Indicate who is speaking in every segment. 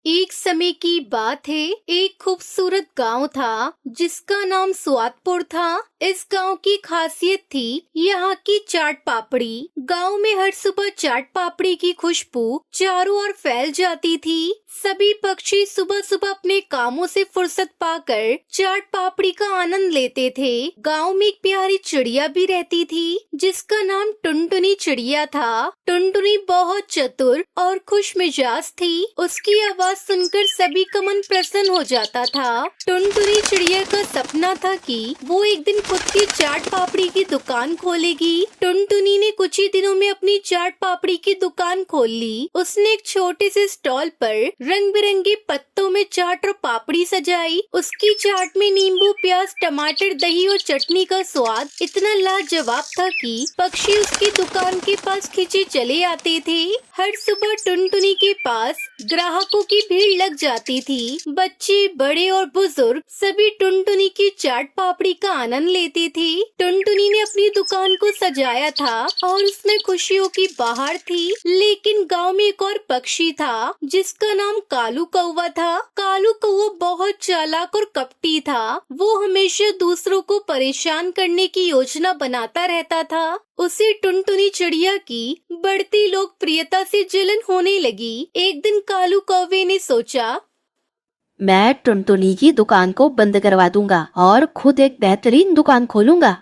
Speaker 1: एक समय की बात है। एक खूबसूरत गांव था जिसका नाम स्वादपुर था। इस गांव की खासियत थी यहाँ की चाट पापड़ी। गांव में हर सुबह चाट पापड़ी की खुशबू चारों ओर फैल जाती थी। सभी पक्षी सुबह सुबह अपने कामों से फुर्सत पाकर चाट पापड़ी का आनंद लेते थे। गांव में एक प्यारी चिड़िया भी रहती थी जिसका नाम टुनटुनी चिड़िया था। टुनटुनी बहुत चतुर और खुश मिजाज थी। उसकी आवाज सुनकर सभी का मन प्रसन्न हो जाता था। टुनटुनी चिड़िया का सपना था कि वो एक दिन खुद की चाट पापड़ी की दुकान खोलेगी। टुनटुनी ने कुछ ही दिनों में अपनी चाट पापड़ी की दुकान खोल ली। उसने एक छोटे से स्टॉल पर रंग बिरंगे पत्तों में चाट और पापड़ी सजाई। उसकी चाट में नींबू, प्याज, टमाटर, दही और चटनी का स्वाद इतना लाजवाब था कि पक्षी उसकी दुकान के पास खींचे चले आते थे। हर सुबह टुनटुनी के पास ग्राहकों की भीड़ लग जाती थी। बच्चे, बड़े और बुजुर्ग सभी टुनटुनी की चाट पापड़ी का आनंद लेते थे। टुनटुनी ने अपनी दुकान को सजाया था और उसमें खुशियों की बहार थी। लेकिन गांव में एक और पक्षी था जिसका नाम कालू कौवा था। कालू कौवा बहुत चालाक और कपटी था। वो हमेशा दूसरों को परेशान करने की योजना बनाता रहता था। उसे टुनटुनी चिड़िया की बढ़ती लोकप्रियता से जलन होने लगी। एक दिन कालू कौवे ने सोचा,
Speaker 2: मैं टुनटुनी की दुकान को बंद करवा दूंगा और खुद एक बेहतरीन दुकान खोलूंगा।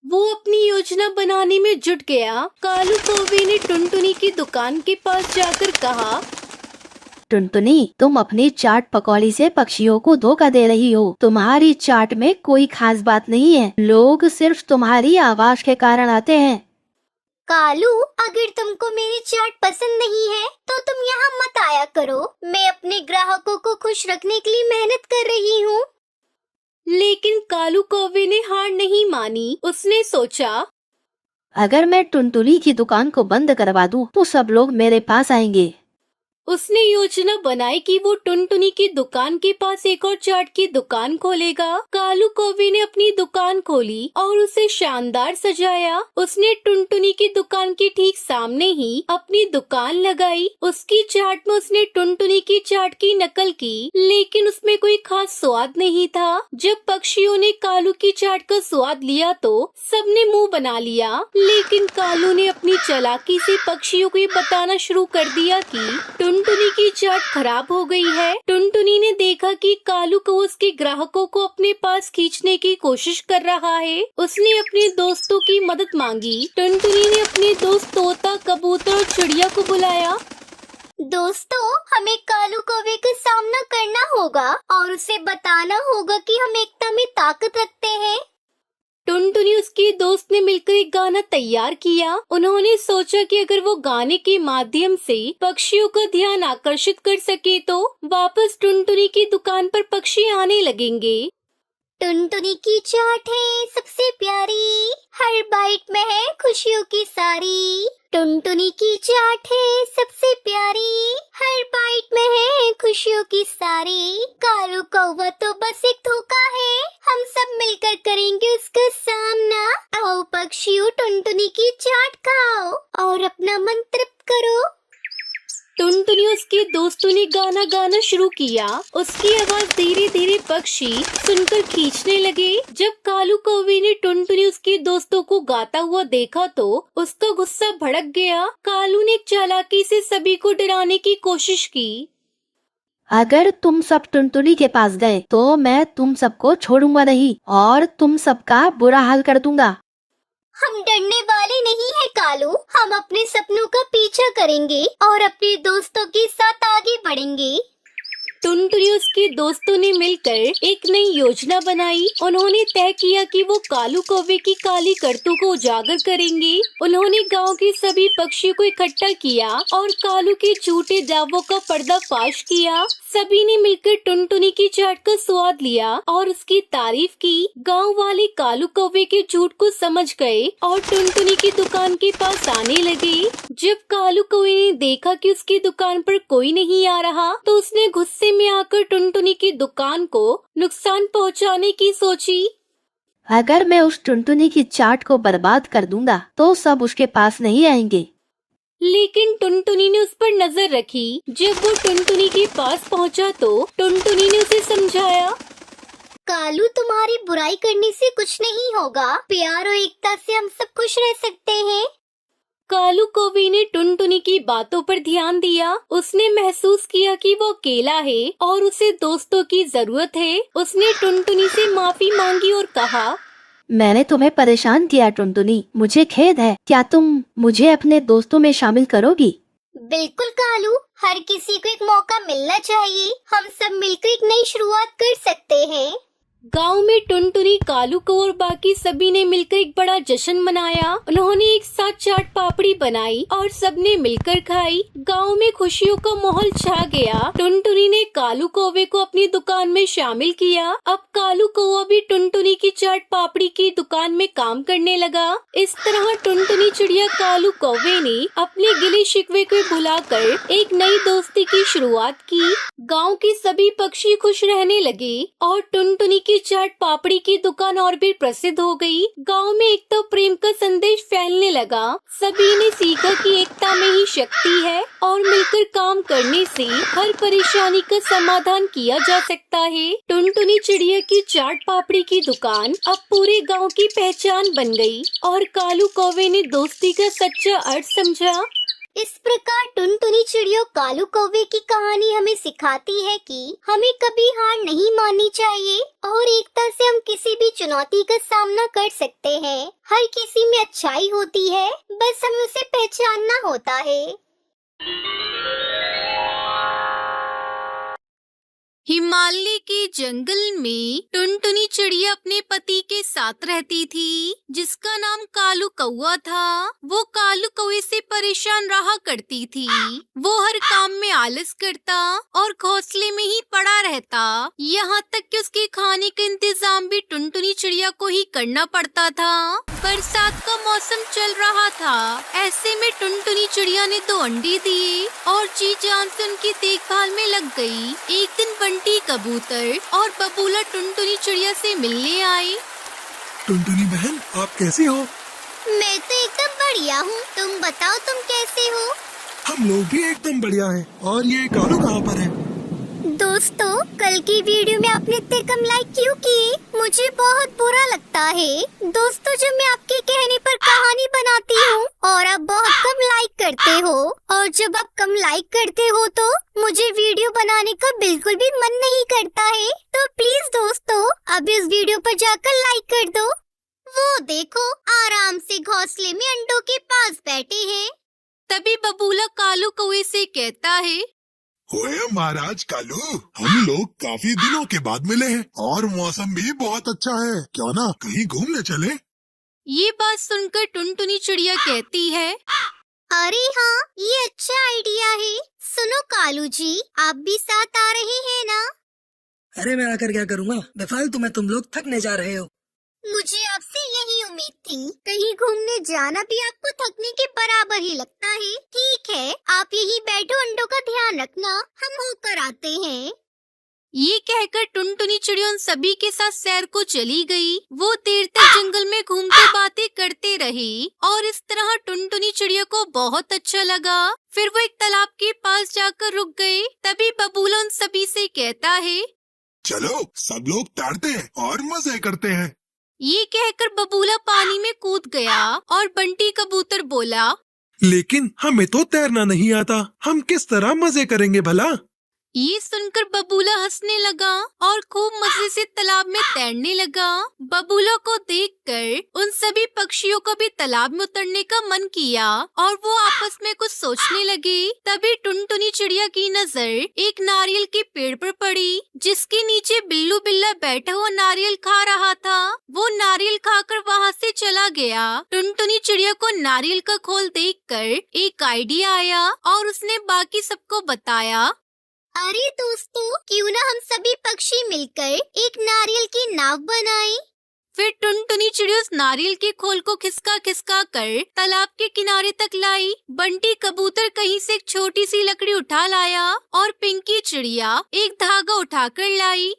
Speaker 1: वो अपनी योजना बनाने में जुट गया। कालू कौवे ने टुनटुनी की दुकान के पास जाकर कहा,
Speaker 2: टुनटुनी, तुम अपनी चाट पकौड़ी से पक्षियों को धोखा दे रही हो। तुम्हारी चाट में कोई खास बात नहीं है। लोग सिर्फ तुम्हारी आवाज के कारण आते हैं।
Speaker 3: कालू, अगर तुमको मेरी चाट पसंद नहीं है तो तुम यहाँ मत आया करो। मैं अपने ग्राहकों को खुश रखने के लिए मेहनत कर रही हूँ।
Speaker 1: लेकिन कालू कौवे ने हार नहीं मानी। उसने सोचा,
Speaker 2: अगर मैं टुनटुनी की दुकान को बंद करवा दूं तो सब लोग मेरे पास आएंगे।
Speaker 1: उसने योजना बनाई कि वो टुनटुनी की दुकान के पास एक और चाट की दुकान खोलेगा। कालू कौवे ने अपनी दुकान खोली और उसे शानदार सजाया। उसने टुनटुनी की दुकान के ठीक सामने ही अपनी दुकान लगाई। उसकी चाट में उसने टुनटुनी की चाट की नकल की, लेकिन उसमें कोई खास स्वाद नहीं था। जब पक्षियों ने कालू की चाट का स्वाद लिया तो सबने मुंह बना लिया। लेकिन कालू ने अपनी चालाकी से पक्षियों को ये बताना शुरू कर दिया कि टुनटुनी की चाट खराब हो गई है। टुनटुनी ने देखा कि कालू को उसके ग्राहकों को अपने पास खींचने की कोशिश कर रहा है। उसने अपने दोस्तों की मदद मांगी। टुनटुनी ने अपने दोस्त तोता, कबूतर और चिड़िया को बुलाया।
Speaker 3: दोस्तों, हमें कालू कौवे का सामना करना होगा और उसे बताना होगा कि हम एकता में ताकत रखते हैं।
Speaker 1: टुनटुनी उसके दोस्त ने मिलकर एक गाना तैयार किया। उन्होंने सोचा कि अगर वो गाने के माध्यम से पक्षियों का ध्यान आकर्षित कर सके तो वापस टुनटुनी की दुकान पर पक्षी आने लगेंगे।
Speaker 3: टुनटुनी की चाट है सबसे प्यारी, हर बाइट में है खुशियों की सारी। टुनटुनी की चाट है सबसे प्यारी, हर बाइट में है खुशियों की सारी। कालू कौवा तो बस एक धोखा है, हम सब मिलकर करेंगे उसका सामना। आओ पक्षियों, टुनटुनी की चाट खाओ और अपना मन तृप्त करो।
Speaker 1: टुनटुनी उसके दोस्तों ने गाना गाना शुरू किया। उसकी आवाज धीरे धीरे पक्षी सुनकर खींचने लगे। जब कालू कौवे ने टुनटुनी उसके दोस्तों को गाता हुआ देखा तो उसका गुस्सा भड़क गया। कालू ने चालाकी से सभी को डराने की कोशिश की।
Speaker 2: अगर तुम सब टुनटुनी के पास गए तो मैं तुम सबको छोड़ूंगा नहीं और तुम सबका बुरा हाल कर दूंगा।
Speaker 3: हम डरने वाले नहीं हैं कालू, हम अपने सपनों का पीछा करेंगे और अपने दोस्तों के साथ आगे बढ़ेंगे।
Speaker 1: टुनटुनी उसके दोस्तों ने मिलकर एक नई योजना बनाई। उन्होंने तय किया कि वो कालू कौवे की काली करतूतों को उजागर करेंगे। उन्होंने गांव के सभी पक्षियों को इकट्ठा किया और कालू के झूठे दावों का पर्दाफाश किया। सभी ने मिलकर टुनटुनी की चाट का स्वाद लिया और उसकी तारीफ की। गांव वाले कालू कौवे के झूठ को समझ गए और टुनटुनी की दुकान के पास आने लगे। जब कालू कौवे ने देखा कि उसकी दुकान पर कोई नहीं आ रहा तो उसने गुस्से में आकर टुनटुनी की दुकान को नुकसान पहुंचाने की सोची।
Speaker 2: अगर मैं उस टुनटुनी की चाट को बर्बाद कर दूंगा तो सब उसके पास नहीं आएंगे।
Speaker 1: लेकिन टुनटुनी ने उस पर नजर रखी। जब वो टुनटुनी के पास पहुंचा तो टुनटुनी ने उसे समझाया।
Speaker 3: कालू, तुम्हारी बुराई करने से कुछ नहीं होगा। प्यार और एकता से हम सब खुश रह सकते हैं।
Speaker 1: कालू कौवे ने टुनटुनी की बातों पर ध्यान दिया। उसने महसूस किया कि वो अकेला है और उसे दोस्तों की जरूरत है। उसने टुनटुनी से माफी मांगी और कहा,
Speaker 2: मैंने तुम्हें परेशान किया टुनटुनी, मुझे खेद है। क्या तुम मुझे अपने दोस्तों में शामिल करोगी?
Speaker 3: बिल्कुल कालू, हर किसी को एक मौका मिलना चाहिए। हम सब मिलकर एक नई शुरुआत कर सकते हैं।
Speaker 1: गांव में टुनटुनी, कालू कौवा और बाकी सभी ने मिलकर एक बड़ा जश्न मनाया। उन्होंने एक साथ चाट पापड़ी बनाई और सबने मिलकर खाई। गांव में खुशियों का माहौल छा गया। टुनटुनी ने कालू कौवे को अपनी दुकान में शामिल किया। अब कालू कौवा भी टुनटुनी की चाट पापड़ी की दुकान में काम करने लगा। इस तरह टुनटुनी चिड़िया कालू कौवे ने अपने गिले शिकवे को भुलाकर एक नई दोस्ती की शुरुआत की। गाँव के सभी पक्षी खुश रहने लगे और टुनटुनी की चाट पापड़ी की दुकान और भी प्रसिद्ध हो गई। गांव में एकता प्रेम का संदेश फैलने लगा। सभी ने सीखा कि एकता में ही शक्ति है और मिलकर काम करने से हर परेशानी का समाधान किया जा सकता है। टुनटुनी चिड़िया की चाट पापड़ी की दुकान अब पूरे गांव की पहचान बन गई और कालू कौवे ने दोस्ती का सच्चा अर्थ समझा।
Speaker 3: इस प्रकार टुनटुनी चिड़िया कालू कौवे की कहानी हमें सिखाती है कि हमें कभी हार नहीं माननी चाहिए और एकता से हम किसी भी चुनौती का सामना कर सकते हैं। हर किसी में अच्छाई होती है, बस हमें उसे पहचानना होता है।
Speaker 1: हिमालय के जंगल में टुनटुनी चिड़िया अपने पति के साथ रहती थी, जिसका नाम कालू कौवा था। वो कालू कौवे से परेशान रहा करती थी। वो हर काम में आलस करता और घोंसले में ही पड़ा रहता। यहाँ तक कि उसके खाने का इंतजाम भी टुनटुनी चिड़िया को ही करना पड़ता था। बरसात का मौसम चल रहा था। ऐसे में टुनटुनी चिड़िया ने 2 अंडे दिए और जी जान से उनकी देखभाल में लग गई। एक दिन बंटी कबूतर और बबूला टुनटुनी चिड़िया से मिलने आए।
Speaker 4: टुनटुनी बहन, आप कैसी हो?
Speaker 3: मैं तो एकदम बढ़िया हूँ। तुम बताओ, तुम कैसे हो?
Speaker 4: हम लोग भी एकदम बढ़िया हैं। और ये कालू कहाँ पर है?
Speaker 3: दोस्तों, कल की वीडियो में आपने इतने कम लाइक क्यों किए? मुझे बहुत बुरा लगता है। दोस्तों, जब मैं आपके कहने पर कहानी बनाती हूँ और आप बहुत कम लाइक करते हो, और जब आप कम लाइक करते हो तो मुझे वीडियो बनाने का बिल्कुल भी मन नहीं करता है। तो प्लीज दोस्तों, अब इस वीडियो पर जाकर लाइक कर दो। वो देखो, आराम से घोंसले में अंडों के पास बैठे हैं।
Speaker 1: तभी बबूला कालू कौवे से कहता है,
Speaker 4: ओए महाराज कालू, हम लोग काफी दिनों के बाद मिले हैं और मौसम भी बहुत अच्छा है। क्यों ना कहीं घूमने चले?
Speaker 1: ये बात सुनकर टुनटुनी चिड़िया कहती है,
Speaker 3: अरे हाँ, ये अच्छा आइडिया है। सुनो कालू जी, आप भी साथ आ रहे हैं ना?
Speaker 5: अरे मैं आकर क्या करूँगा? बेफालतू में तुम लोग थकने जा रहे हो।
Speaker 3: मुझे आपसे यही उम्मीद थी। कहीं घूमने जाना भी आपको थकने के बराबर ही लगता है। ठीक है, आप यही बैठो, अंडों का ध्यान रखना, हम होकर आते हैं।
Speaker 1: ये कहकर टुनटुनी चिड़िया उन सभी के साथ सैर को चली गई। वो देर तक जंगल में घूमते बातें करते रहे और इस तरह टुनटुनी चिड़िया को बहुत अच्छा लगा। फिर वो एक तालाब के पास जाकर रुक गए। तभी बबूला उन सभी से कहता है,
Speaker 4: चलो सब लोग तैरते हैं और मजे करते हैं।
Speaker 1: ये कहकर बबूला पानी में कूद गया और बंटी कबूतर बोला,
Speaker 4: लेकिन हमें तो तैरना नहीं आता, हम किस तरह मजे करेंगे भला?
Speaker 1: ये सुनकर बबूला हंसने लगा और खूब मजे से तालाब में तैरने लगा। बबूला को देखकर उन सभी पक्षियों को भी तालाब में उतरने का मन किया और वो आपस में कुछ सोचने लगे। तभी टुनटुनी चिड़िया की नजर एक नारियल के पेड़ पर पड़ी, जिसके नीचे बिल्लू बिल्ला बैठा हुआ नारियल खा रहा था। वो नारियल खाकर वहाँ से चला गया। टुनटुनी चिड़िया को नारियल का खोल देखकर एक आइडिया आया और उसने बाकी सबको बताया,
Speaker 3: अरे दोस्तों, क्यों ना हम सभी पक्षी मिलकर एक नारियल की नाव बनाएं?
Speaker 1: फिर टुनटुनी चिड़िया उस नारियल के खोल को खिसका खिसका कर तालाब के किनारे तक लाई। बंटी कबूतर कहीं से एक छोटी सी लकड़ी उठा लाया और पिंकी चिड़िया एक धागा उठाकर लाई।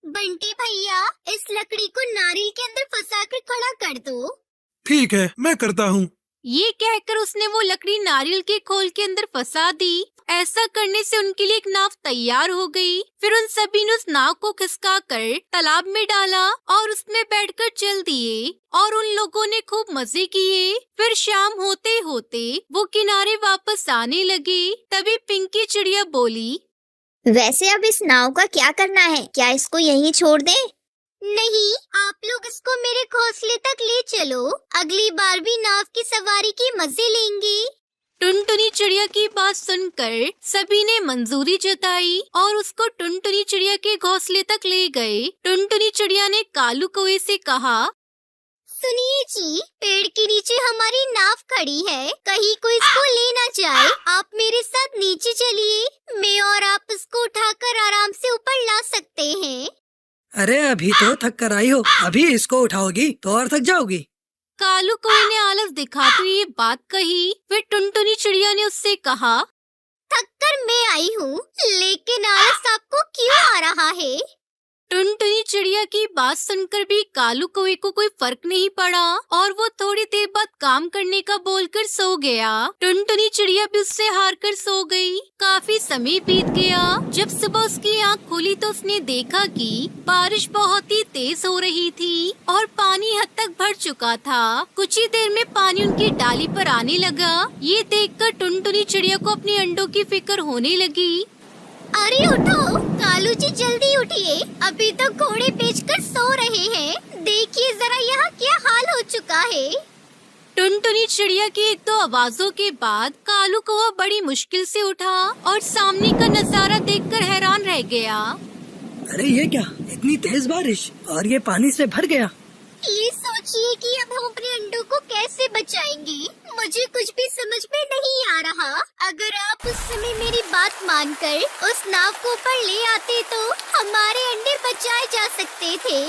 Speaker 3: बंटी भैया, इस लकड़ी को नारियल के अंदर फंसाकर खड़ा कर दो।
Speaker 4: ठीक है, मैं करता हूँ।
Speaker 1: ये कहकर उसने वो लकड़ी नारियल के खोल के अंदर फंसा दी। ऐसा करने से उनके लिए एक नाव तैयार हो गई। फिर उन सभी ने उस नाव को खिसका कर तालाब में डाला और उसमें बैठकर चल दिए और उन लोगों ने खूब मजे किए। फिर शाम होते होते वो किनारे वापस आने लगे। तभी पिंकी चिड़िया बोली,
Speaker 3: वैसे अब इस नाव का क्या करना है? क्या इसको यहीं छोड़ दें? नहीं, आप लोग इसको मेरे घोंसले तक ले चलो। अगली बार भी नाव की सवारी के मजे लेंगे।
Speaker 1: टुनटुनी चिड़िया की बात सुनकर सभी ने मंजूरी जताई और उसको टुनटुनी चिड़िया के घोंसले तक ले गए। टुनटुनी चिड़िया ने कालू कौवे से कहा,
Speaker 3: सुनिए जी, पेड़ के नीचे हमारी नाव खड़ी है, कहीं कोई इसको ले ना जाए। आप मेरे साथ नीचे चलिए, मैं और आप इसको उठाकर आराम से ऊपर ला सकते हैं।
Speaker 5: अरे अभी तो थक कर आई हो, अभी इसको उठाओगी तो और थक जाओगी।
Speaker 1: कालू कौवे ने आलस दिखाते हुए ये बात कही। फिर टुनटुनी चिड़िया ने उससे कहा,
Speaker 3: थक कर मैं आई हूँ, लेकिन आलस आपको क्यों आ रहा है?
Speaker 1: टुनटुनी चिड़िया की बात सुनकर भी कालू कौवे को कोई फर्क नहीं पड़ा और वो थोड़ी देर बाद काम करने का बोलकर सो गया। टुनटुनी चिड़िया भी उससे हार कर सो गई। काफी समय बीत गया। जब सुबह उसकी आँख खुली तो उसने देखा कि बारिश बहुत ही तेज हो रही थी और पानी हद तक भर चुका था। कुछ ही देर में पानी उनकी डाली पर आने लगा। ये देखकर टुनटुनी चिड़िया को अपने अंडों की फिक्र होने लगी।
Speaker 3: अरे उठो, कालू जी जल्दी उठिए, अभी तक घोड़े बेचकर सो रहे हैं। देखिए जरा यहाँ क्या हाल हो चुका है।
Speaker 1: टुनटुनी चिड़िया की एक दो आवाजों के बाद कालू कौवा बड़ी मुश्किल से उठा और सामने का नजारा देखकर हैरान रह गया।
Speaker 5: अरे ये क्या, इतनी तेज बारिश और ये पानी से भर गया।
Speaker 3: ये सोचिए कि अब हम अपने अंडों को कैसे बचाएंगे। मुझे कुछ भी समझ में नहीं आ रहा। अगर आप उस समय मेरी बात मानकर उस नाव को ऊपर ले आते तो हमारे अंडे बचाए जा सकते थे,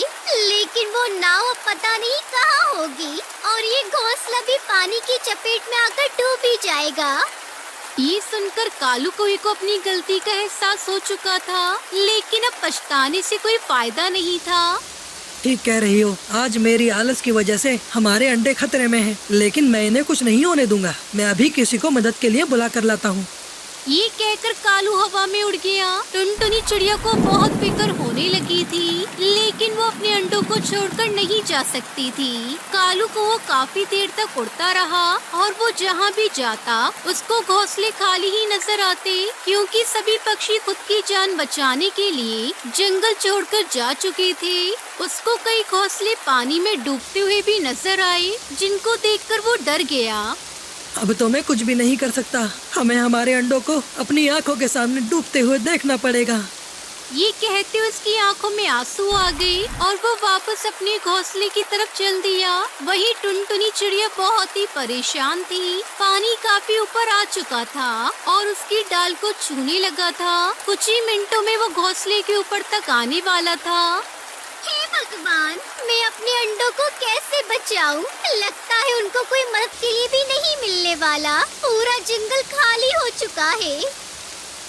Speaker 3: लेकिन वो नाव अब पता नहीं कहाँ होगी और ये घोंसला भी पानी की चपेट में आकर डूब ही जाएगा।
Speaker 1: ये सुनकर कालू कौवे को अपनी गलती का एहसास हो चुका था, लेकिन अब पछताने से कोई फायदा नहीं था।
Speaker 5: ठीक कह रही हो, आज मेरी आलस की वजह से हमारे अंडे खतरे में हैं, लेकिन मैं इन्हें कुछ नहीं होने दूंगा। मैं अभी किसी को मदद के लिए बुला कर लाता हूँ।
Speaker 1: ये कहकर कालू हवा में उड़ गया। टुनटुनी चिड़िया को बहुत फिक्र होने लगी थी, लेकिन वो अपने अंडों को छोड़कर नहीं जा सकती थी। कालू को वो काफी देर तक उड़ता रहा और वो जहाँ भी जाता उसको घोंसले खाली ही नजर आते, क्योंकि सभी पक्षी खुद की जान बचाने के लिए जंगल छोड़कर जा चुके थे। उसको कई घोंसले पानी में डूबते हुए भी नजर आए, जिनको देखकर वो डर गया।
Speaker 5: अब तो मैं कुछ भी नहीं कर सकता, हमें हमारे अंडों को अपनी आंखों के सामने डूबते हुए देखना पड़ेगा।
Speaker 1: ये कहते हुए उसकी आंखों में आंसू आ गए और वो वापस अपने घोंसले की तरफ चल दिया। वहीं टुनटुनी चिड़िया बहुत ही परेशान थी। पानी काफी ऊपर आ चुका था और उसकी डाल को छूने लगा था। कुछ ही मिनटों में वो घोंसले के ऊपर तक आने वाला था।
Speaker 3: हे भगवान, मैं अपने अंडों को कैसे बचाऊं? लगता है उनको कोई मदद के लिए भी नहीं मिलने वाला। पूरा जंगल खाली हो चुका है।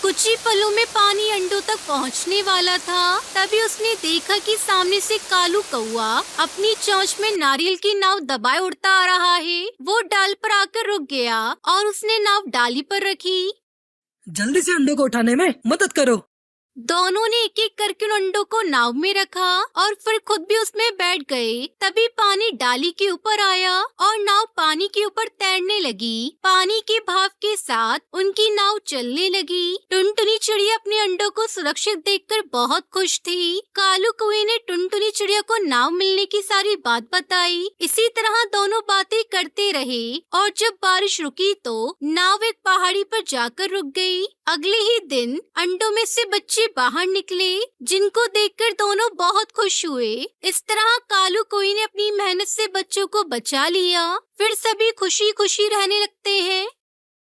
Speaker 1: कुछ ही पलों में पानी अंडों तक पहुंचने वाला था। तभी उसने देखा कि सामने से कालू कौवा अपनी चोंच में नारियल की नाव दबाए उड़ता आ रहा है। वो डाल पर आकर रुक गया और उसने नाव डाली पर रखी।
Speaker 5: जल्दी से अंडों को उठाने में मदद करो।
Speaker 1: दोनों ने एक एक करके उन अंडों को नाव में रखा और फिर खुद भी उसमें बैठ गए। तभी पानी डाली के ऊपर आया और नाव पानी के ऊपर तैरने लगी। पानी के भाव के साथ उनकी नाव चलने लगी। टुनटुनी चिड़िया अपने अंडों को सुरक्षित देखकर बहुत खुश थी। कालू कौवे ने टुनटुनी चिड़िया को नाव मिलने की सारी बात बताई। इसी तरह दोनों बातें करते रहे और जब बारिश रुकी तो नाव एक पहाड़ी पर जाकर रुक गई। अगले ही दिन अंडों में से बच्चे बाहर निकले, जिनको देखकर दोनों बहुत खुश हुए। इस तरह कालू कौवे ने अपनी मेहनत से बच्चों को बचा लिया। फिर सभी खुशी खुशी रहने लगते हैं।